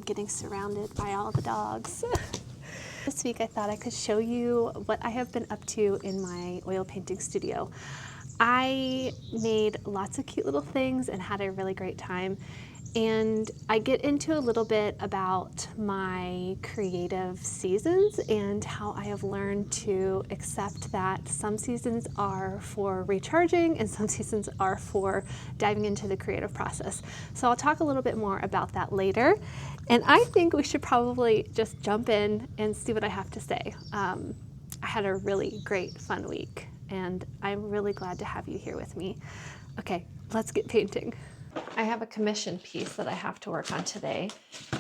getting surrounded by all the dogs. This week I thought I could show you what I have been up to in my oil painting studio. I made lots of cute little things and had a really great time. And I get into a little bit about my creative seasons and how I have learned to accept that some seasons are for recharging and some seasons are for diving into the creative process. So I'll talk a little bit more about that later. And I think we should probably just jump in and see what I have to say. I had a really great, fun week, and I'm really glad to have you here with me. Okay, let's get painting. I have a commission piece that I have to work on today,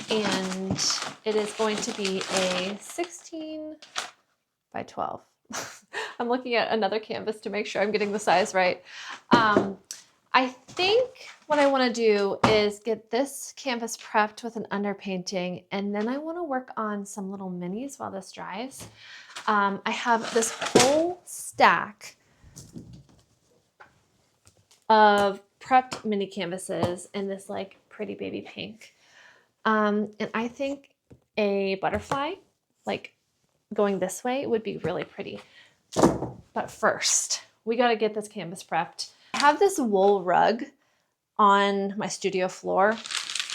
and it is going to be a 16 by 12. I'm looking at another canvas to make sure I'm getting the size right. I think what I want to do is get this canvas prepped with an underpainting, and then I want to work on some little minis while this dries. I have this whole stack of prepped mini canvases in this like pretty baby pink. And I think a butterfly, like going this way, would be really pretty. But first, we got to get this canvas prepped. I have this wool rug on my studio floor,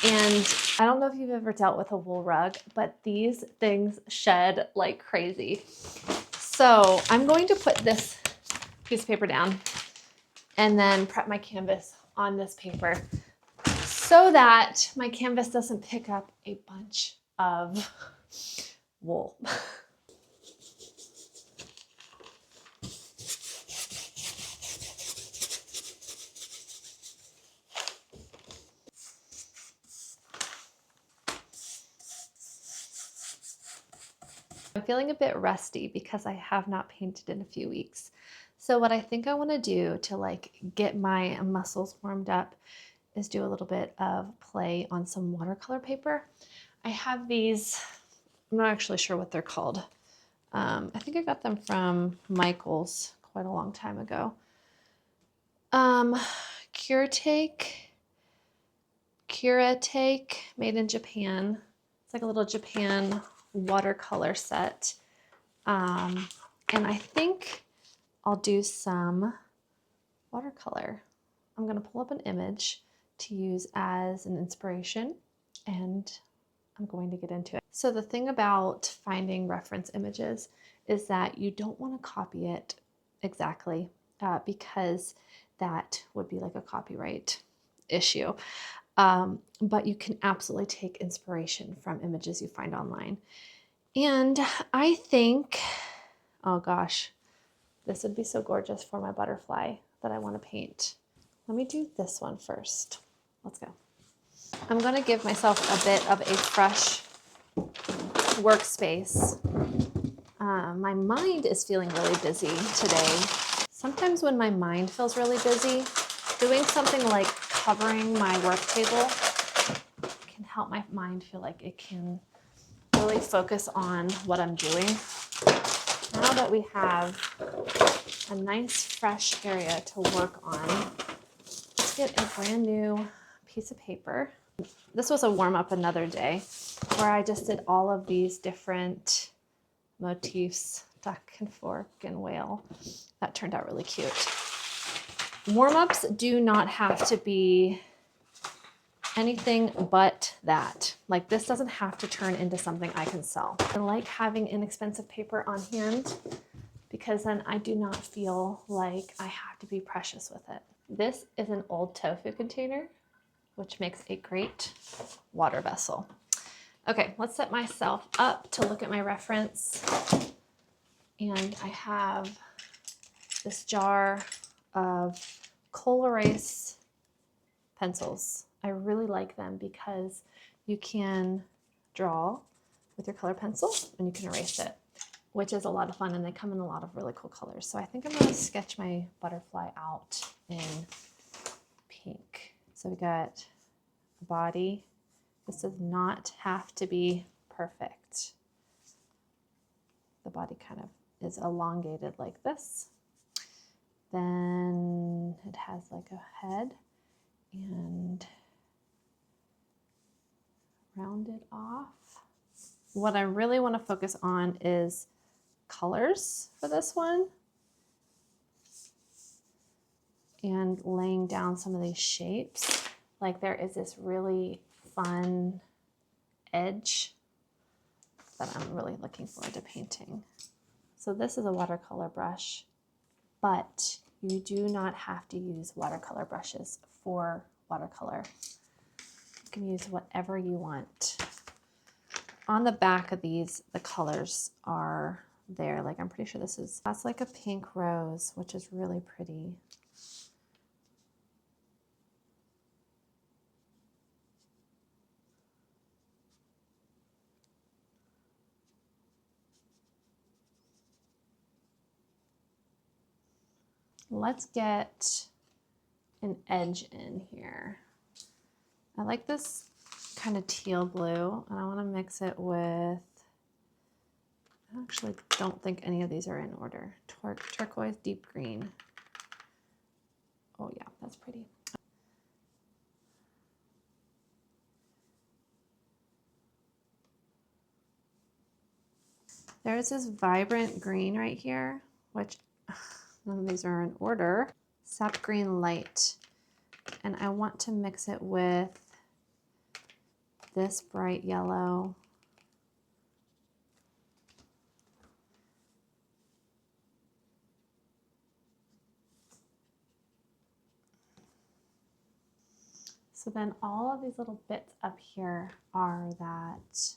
and I don't know if you've ever dealt with a wool rug, but these things shed like crazy. So I'm going to put this piece of paper down and then prep my canvas on this paper so that my canvas doesn't pick up a bunch of wool. I'm feeling a bit rusty because I have not painted in a few weeks. So what I think I want to do to like get my muscles warmed up is do a little bit of play on some watercolor paper. I have these, I'm not actually sure what they're called. I think I got them from Michael's quite a long time ago. Curatake, made in Japan. It's like a little Japan watercolor set. And I think I'll do some watercolor. I'm going to pull up an image to use as an inspiration, and I'm going to get into it. So the thing about finding reference images is that you don't want to copy it exactly because that would be like a copyright issue. But you can absolutely take inspiration from images you find online. And I think, oh gosh, this would be so gorgeous for my butterfly that I want to paint. Let me do this one first. Let's go. I'm going to give myself a bit of a fresh workspace. My mind is feeling really busy today. Sometimes when my mind feels really busy, doing something like covering my work table can help my mind feel like it can really focus on what I'm doing. Now that we have a nice fresh area to work on, let's get a brand new piece of paper. This was a warm-up another day where I just did all of these different motifs, duck and fork and whale. That turned out really cute. Warm-ups do not have to be anything but that. Like, this doesn't have to turn into something I can sell. I like having inexpensive paper on hand because then I do not feel like I have to be precious with it. This is an old tofu container, which makes a great water vessel. Okay, let's set myself up to look at my reference. And I have this jar of Col-Erase pencils. I really like them because you can draw with your color pencil and you can erase it, which is a lot of fun, and they come in a lot of really cool colors. So I think I'm gonna sketch my butterfly out in pink. So we got a body. This does not have to be perfect. The body kind of is elongated like this. Then it has like a head and round it off. What I really want to focus on is colors for this one and laying down some of these shapes. Like there is this really fun edge that I'm really looking forward to painting. So this is a watercolor brush, but you do not have to use watercolor brushes for watercolor. You can use whatever you want. On the back of these, the colors are there. Like I'm pretty sure that's like a pink rose, which is really pretty. Let's get an edge in here. I like this kind of teal blue, and I want to mix it with, I actually don't think any of these are in order. Turquoise, deep green. Oh yeah, that's pretty. There's this vibrant green right here, which none of these are in order. Sap green light. And I want to mix it with this bright yellow. So then all of these little bits up here are that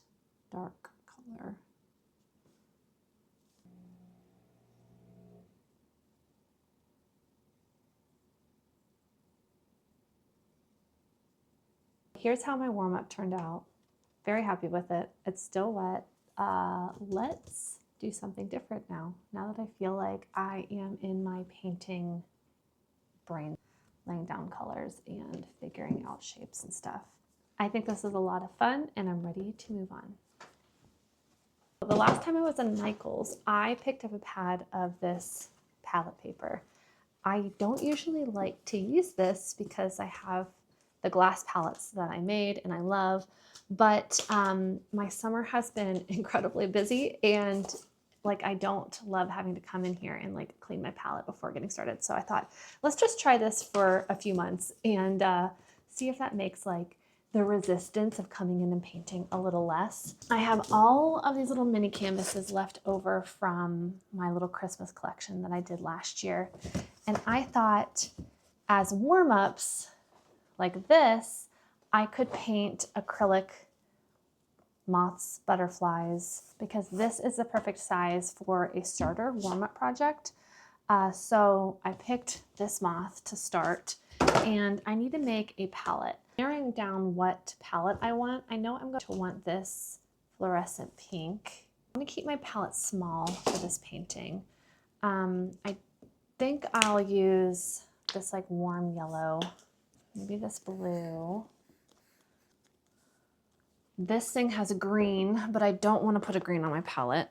dark color. Here's how my warm-up turned out. Very happy with it. It's still wet. Let's do something different now. Now that I feel like I am in my painting brain, laying down colors and figuring out shapes and stuff. I think this is a lot of fun and I'm ready to move on. The last time I was in Michael's, I picked up a pad of this palette paper. I don't usually like to use this because I have the glass palettes that I made and I love, but my summer has been incredibly busy and like I don't love having to come in here and like clean my palette before getting started. So I thought, let's just try this for a few months and see if that makes like the resistance of coming in and painting a little less. I have all of these little mini canvases left over from my little Christmas collection that I did last year. And I thought as warm-ups like this, I could paint acrylic moths, butterflies, because this is the perfect size for a starter warm-up project. So I picked this moth to start and I need to make a palette. Narrowing down what palette I want, I know I'm going to want this fluorescent pink. I'm going to keep my palette small for this painting. I think I'll use this like warm yellow, maybe this blue. This thing has a green, but I don't want to put a green on my palette.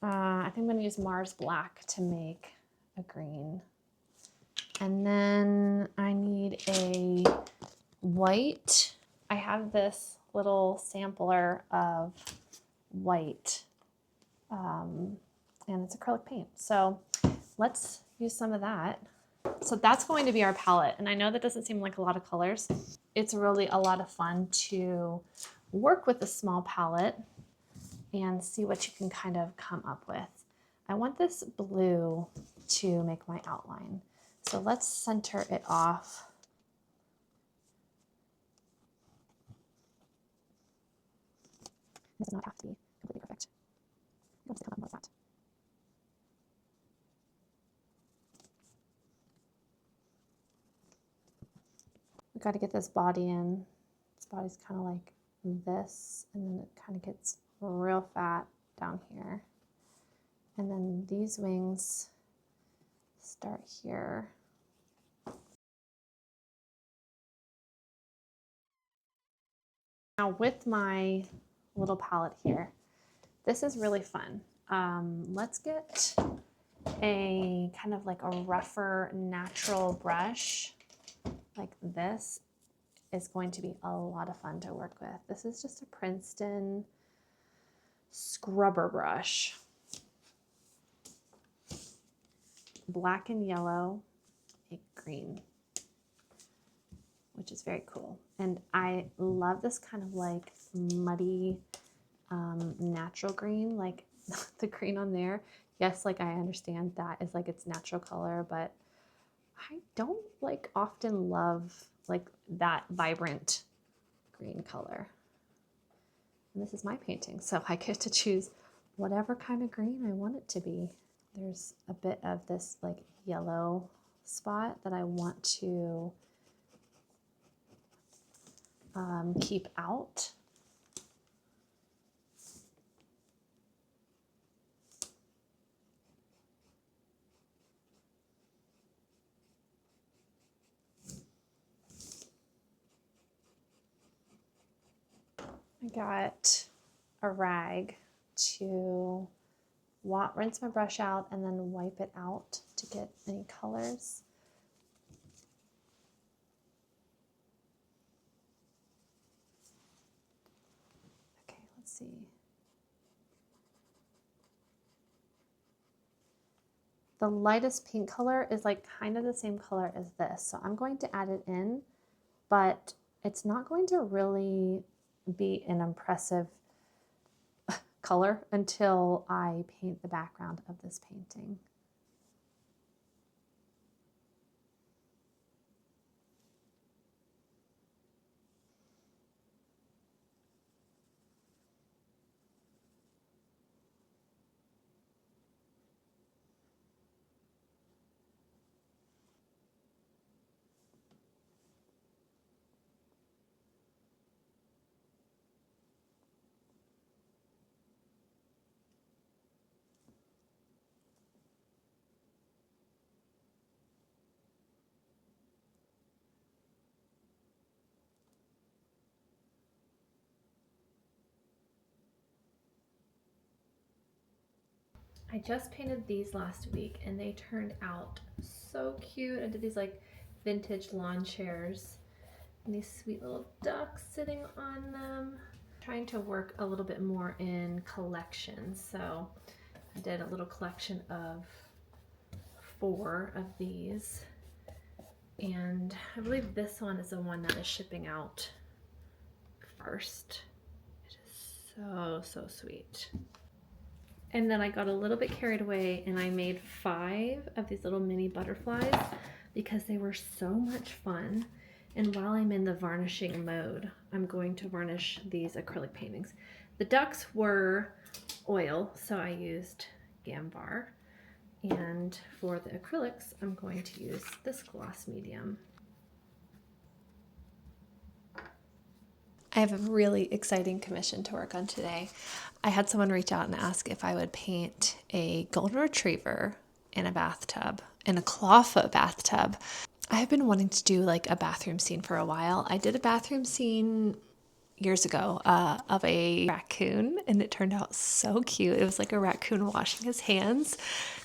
I think I'm going to use Mars Black to make a green. And then I need a white. I have this little sampler of white, and it's acrylic paint. So let's use some of that. So that's going to be our palette. And I know that doesn't seem like a lot of colors. It's really a lot of fun to work with a small palette and see what you can kind of come up with. I want this blue to make my outline. So let's center it off. This does not have to be completely perfect. I'm just gonna come up with that. We got to get this body in. This body's kind of like this, and then it kind of gets real fat down here. And then these wings start here. Now with my little palette here, this is really fun. Let's get a kind of like a rougher natural brush like this. is going to be a lot of fun to work with. This is just a Princeton scrubber brush. Black and yellow, a green, which is very cool. And I love this kind of like muddy natural green, like the green on there. Yes, like I understand that is like its natural color, but I don't like often love like that vibrant green color. And this is my painting, so I get to choose whatever kind of green I want it to be. There's a bit of this like yellow spot that I want to keep out. I got a rag to rinse my brush out and then wipe it out to get any colors. Okay, let's see. The lightest pink color is like kind of the same color as this, so I'm going to add it in, but it's not going to really be an impressive color until I paint the background of this painting. I just painted these last week and they turned out so cute. I did these like vintage lawn chairs and these sweet little ducks sitting on them. Trying to work a little bit more in collections. So I did a little collection of 4 of these. And I believe this one is the one that is shipping out first. It is so sweet. And then I got a little bit carried away and I made 5 of these little mini butterflies because they were so much fun. And while I'm in the varnishing mode, I'm going to varnish these acrylic paintings. The ducks were oil, so I used Gambar. And for the acrylics, I'm going to use this gloss medium. I have a really exciting commission to work on today. I had someone reach out and ask if I would paint a golden retriever in a bathtub, in a clawfoot bathtub. I have been wanting to do like a bathroom scene for a while. I did a bathroom scene years ago of a raccoon and it turned out so cute. It was like a raccoon washing his hands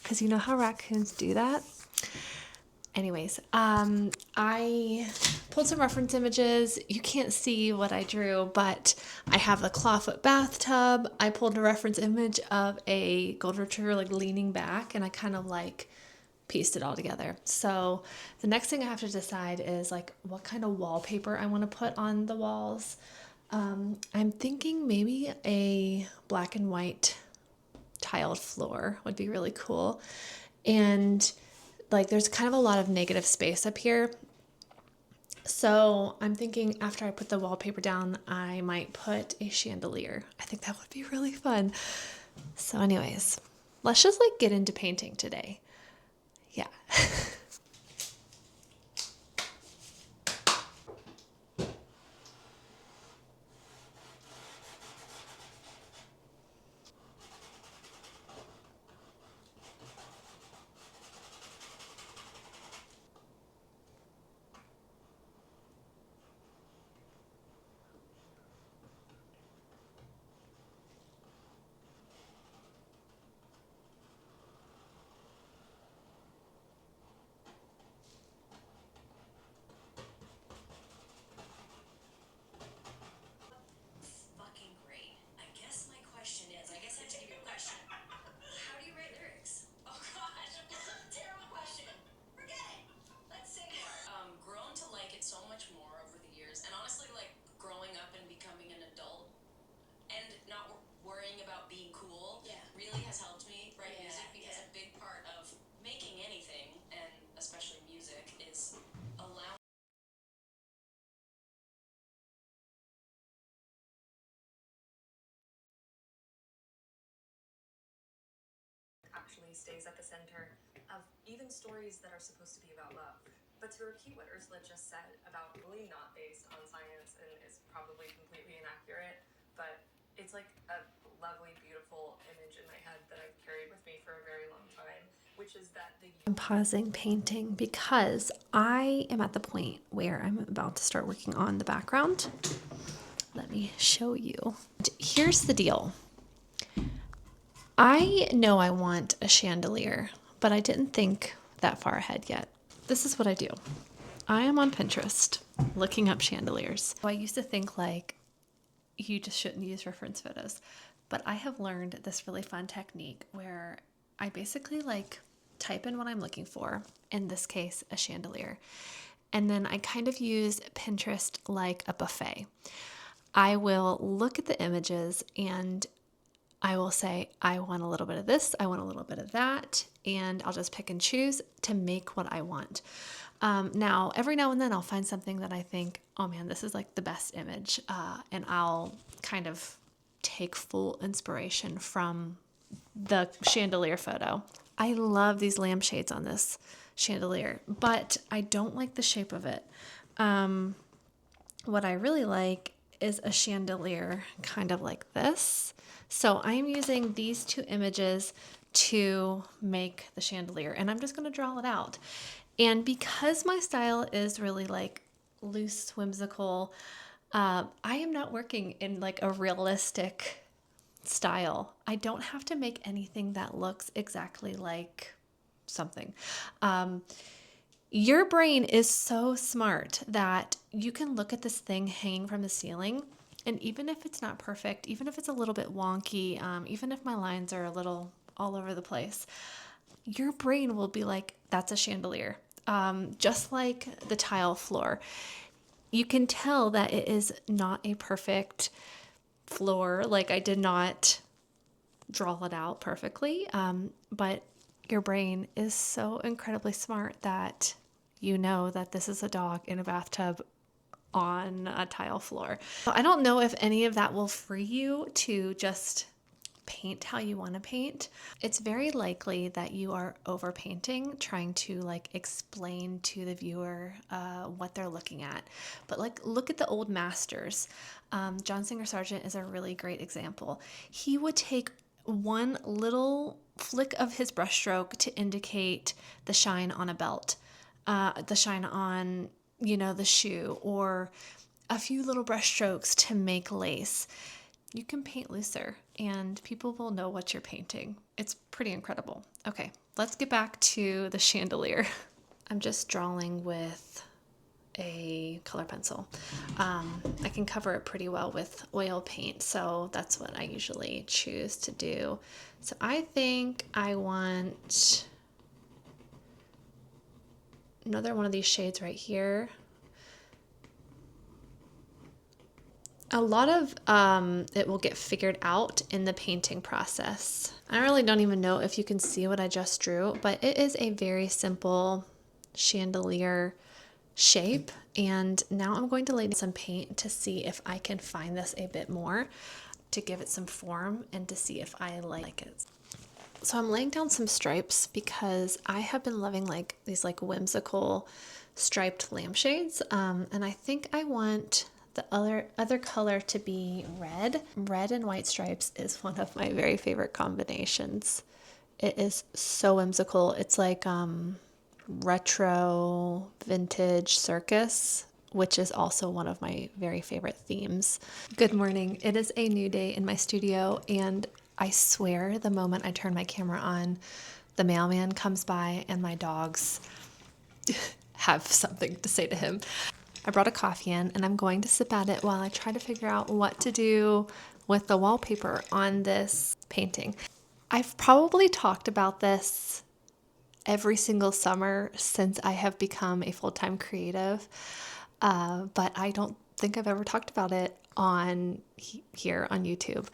because you know how raccoons do that. Anyways, I pulled some reference images. You can't see what I drew, but I have the clawfoot bathtub. I pulled a reference image of a golden retriever like leaning back, and I kind of like pieced it all together. So the next thing I have to decide is like what kind of wallpaper I want to put on the walls. I'm thinking maybe a black and white tiled floor would be really cool. And like there's kind of a lot of negative space up here. So I'm thinking after I put the wallpaper down, I might put a chandelier. I think that would be really fun. So anyways, let's just like get into painting today. Yeah. really has helped me write music because a big part of making anything, and especially music, is allowing actually stays at the center of even stories that are supposed to be about love. But to repeat what Ursula just said about really not based on science and is probably completely inaccurate, but it's like a lovely, beautiful image in my head that I've carried with me for a very long time, which is that I'm pausing painting because I am at the point where I'm about to start working on the background. Let me show you. Here's the deal. I know I want a chandelier, but I didn't think that far ahead yet. This is what I do. I am on Pinterest looking up chandeliers. So I used to think like you just shouldn't use reference photos, but I have learned this really fun technique where I basically like type in what I'm looking for, in this case, a chandelier. And then I kind of use Pinterest like a buffet. I will look at the images and I will say, I want a little bit of this, I want a little bit of that, and I'll just pick and choose to make what I want. Now, every now and then I'll find something that I think, oh man, this is like the best image, and I'll kind of take full inspiration from the chandelier photo. I love these lampshades on this chandelier, but I don't like the shape of it. What I really like is a chandelier kind of like this. So I'm using these two images to make the chandelier, and I'm just going to draw it out. And because my style is really like loose, whimsical, I am not working in like a realistic style. I don't have to make anything that looks exactly like something. Your brain is so smart that you can look at this thing hanging from the ceiling, and even if it's not perfect, even if it's a little bit wonky, even if my lines are a little all over the place, your brain will be like, that's a chandelier. Just like the tile floor. You can tell that it is not a perfect floor. Like I did not draw it out perfectly, but your brain is so incredibly smart that you know that this is a dog in a bathtub on a tile floor. I don't know if any of that will free you to just paint how you want to paint. It's very likely that you are overpainting, trying to like explain to the viewer what they're looking at. But like, look at the old masters. John Singer Sargent is a really great example. He would take one little flick of his brushstroke to indicate the shine on a belt, the shine on, the shoe, or a few little brushstrokes to make lace. You can paint looser and people will know what you're painting. It's pretty incredible. Okay, let's get back to the chandelier. I'm just drawing with a color pencil. I can cover it pretty well with oil paint, so that's what I usually choose to do. So I think I want another one of these shades right here. A lot of it will get figured out in the painting process. I really don't even know if you can see what I just drew, but it is a very simple chandelier shape. And now I'm going to lay down some paint to see if I can find this a bit more, to give it some form and to see if I like it. So I'm laying down some stripes because I have been loving like these like whimsical striped lampshades. And I think I want the other color to be red. Red and white stripes is one of my very favorite combinations. It is so whimsical. It's like retro vintage circus, which is also one of my very favorite themes. Good morning. It is a new day in my studio, and I swear the moment I turn my camera on, the mailman comes by and my dogs have something to say to him. I brought a coffee in and I'm going to sip at it while I try to figure out what to do with the wallpaper on this painting. I've probably talked about this every single summer since I have become a full-time creative, but I don't think I've ever talked about it on here on YouTube.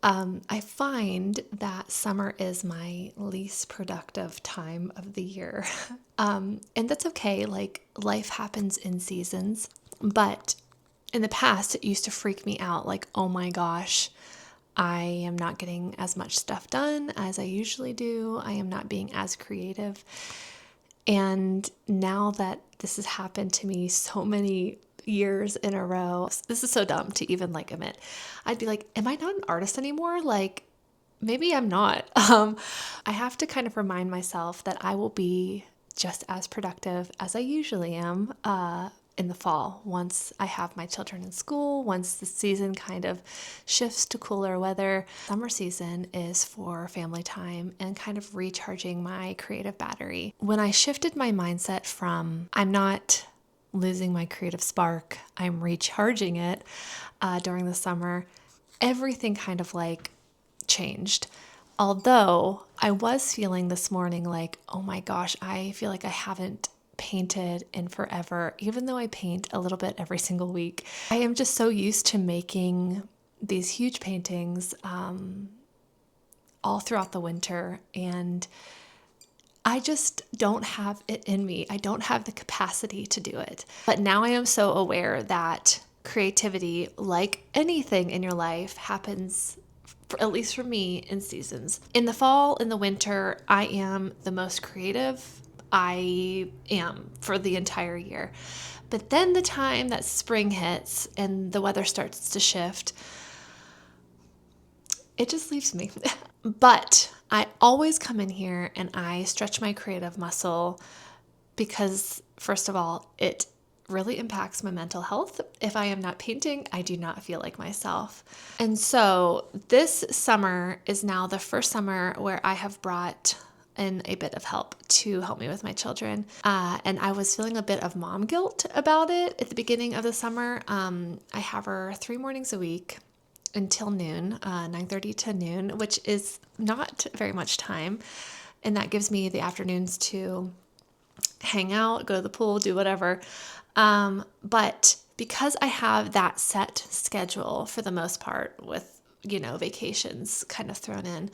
I find that summer is my least productive time of the year. And that's okay. Like, life happens in seasons. But in the past, it used to freak me out. Like, oh my gosh, I am not getting as much stuff done as I usually do. I am not being as creative. And now that this has happened to me so many years in a row, this is so dumb to even like admit. I'd be like, am I not an artist anymore? Like, maybe I'm not. I have to kind of remind myself that I will be just as productive as I usually am in the fall once I have my children in school, once the season kind of shifts to cooler weather. Summer season is for family time and kind of recharging my creative battery. When I shifted my mindset from I'm not losing my creative spark, I'm recharging it during the summer, everything kind of like changed. Although I was feeling this morning like, oh my gosh, I feel like I haven't painted in forever, even though I paint a little bit every single week. I am just so used to making these huge paintings all throughout the winter, and I just don't have it in me. I don't have the capacity to do it. But now I am so aware that creativity, like anything in your life, happens, at least for me, in seasons. In the fall, in the winter, I am the most creative I am for the entire year. But then the time that spring hits and the weather starts to shift, it just leaves me. But I always come in here and I stretch my creative muscle because, first of all, it really impacts my mental health. If I am not painting, I do not feel like myself. And so this summer is now the first summer where I have brought in a bit of help to help me with my children. And I was feeling a bit of mom guilt about it at the beginning of the summer. I have her 3 mornings a week until noon, 9:30 to noon, which is not very much time. And that gives me the afternoons to hang out, go to the pool, do whatever. But because I have that set schedule for the most part with, vacations kind of thrown in,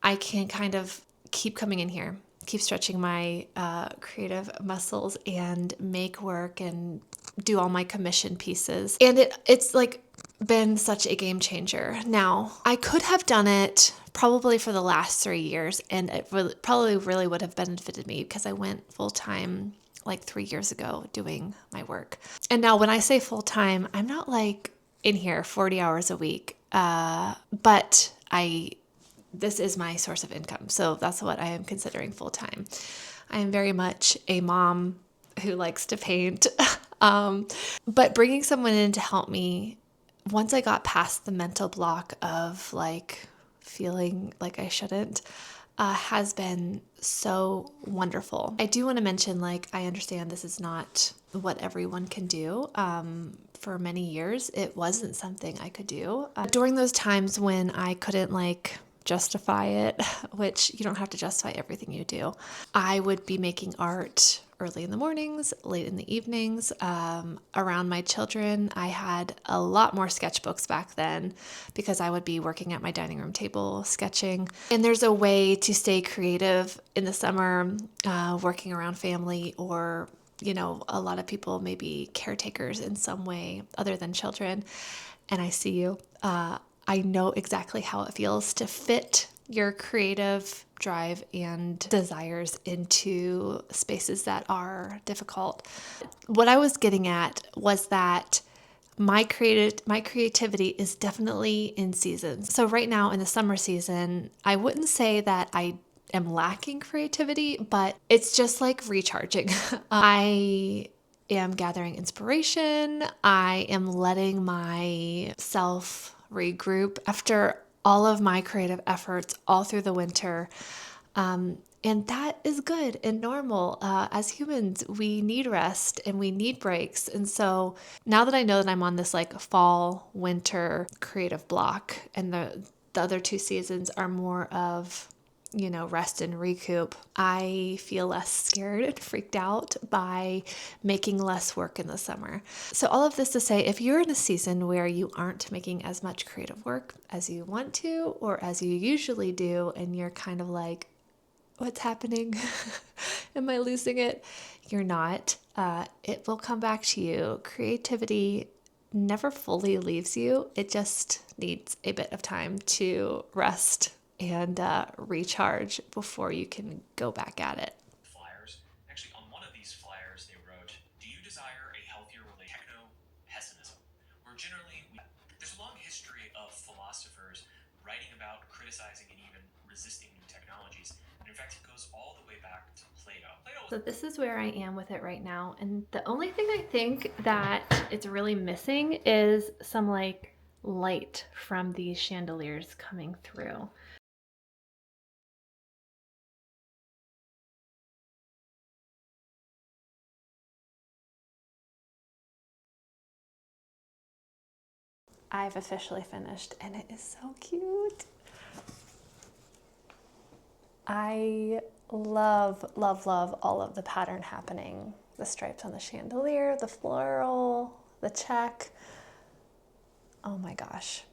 I can kind of keep coming in here, keep stretching my creative muscles and make work and do all my commission pieces. And it's like been such a game changer. Now, I could have done it probably for the last 3 years, and it probably really would have benefited me because I went full time like 3 years ago doing my work. And now when I say full time, I'm not like in here 40 hours a week, but this is my source of income. So that's what I am considering full time. I am very much a mom who likes to paint. But bringing someone in to help me, once I got past the mental block of like feeling like I shouldn't, has been so wonderful. I do want to mention, like, I understand this is not what everyone can do. For many years, it wasn't something I could do. During those times when I couldn't justify it, which you don't have to justify everything you do, I would be making art early in the mornings, late in the evenings, around my children. I had a lot more sketchbooks back then because I would be working at my dining room table sketching. And there's a way to stay creative in the summer, working around family, or a lot of people may be caretakers in some way other than children. And I see you. I know exactly how it feels to fit your creative drive and desires into spaces that are difficult. What I was getting at was that my creativity is definitely in seasons. So right now in the summer season, I wouldn't say that I am lacking creativity, but it's just like recharging. I am gathering inspiration. I am letting myself regroup after all of my creative efforts all through the winter. And that is good and normal. As humans, we need rest and we need breaks. And so now that I know that I'm on this fall, winter creative block, and the other 2 seasons are more of rest and recoup, I feel less scared and freaked out by making less work in the summer. So all of this to say, if you're in a season where you aren't making as much creative work as you want to or as you usually do, and you're kind of like, what's happening? Am I losing it? You're not. It will come back to you. Creativity never fully leaves you. It just needs a bit of time to rest and recharge before you can go back at it. Flyers. Actually, on one of these flyers, they wrote, "Do you desire a healthier relationship?" Techno-pessimism, where generally there's a long history of philosophers writing about, criticizing, and even resisting new technologies. And in fact, it goes all the way back to Plato. So this is where I am with it right now. And the only thing I think that it's really missing is some like light from these chandeliers coming through. I've officially finished and it is so cute. I love, love, love all of the pattern happening. The stripes on the chandelier, the floral, the check. Oh my gosh.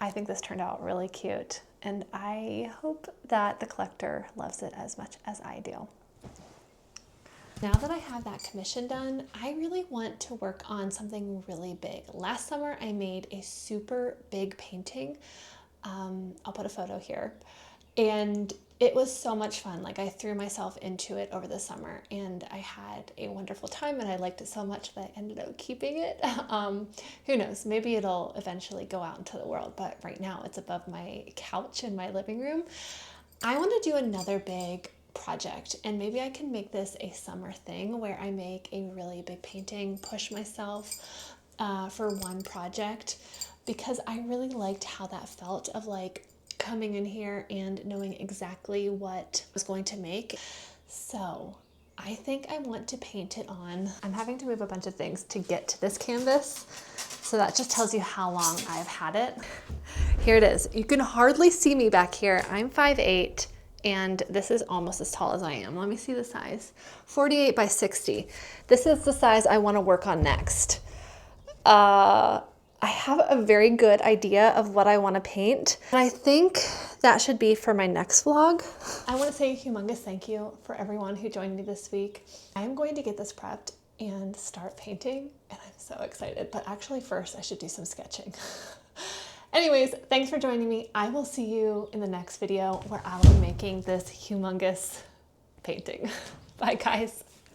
I think this turned out really cute and I hope that the collector loves it as much as I do. Now that I have that commission done, I really want to work on something really big. Last summer, I made a super big painting. I'll put a photo here. And it was so much fun. Like I threw myself into it over the summer and I had a wonderful time and I liked it so much that I ended up keeping it. Who knows, maybe it'll eventually go out into the world, but right now it's above my couch in my living room. I want to do another big project and maybe I can make this a summer thing where I make a really big painting, push myself for one project, because I really liked how that felt of like coming in here and knowing exactly what I was going to make. So I think I want to paint it on. I'm having to move a bunch of things to get to this canvas. So that just tells you how long I've had it. Here it is. You can hardly see me back here. I'm 5'8", and this is almost as tall as I am. Let me see the size. 48 by 60. This is the size I want to work on next. I have a very good idea of what I want to paint. And I think that should be for my next vlog. I want to say a humongous thank you for everyone who joined me this week. I'm going to get this prepped and start painting, and I'm so excited. But actually first I should do some sketching. Anyways, thanks for joining me. I will see you in the next video where I'll be making this humongous painting. Bye guys.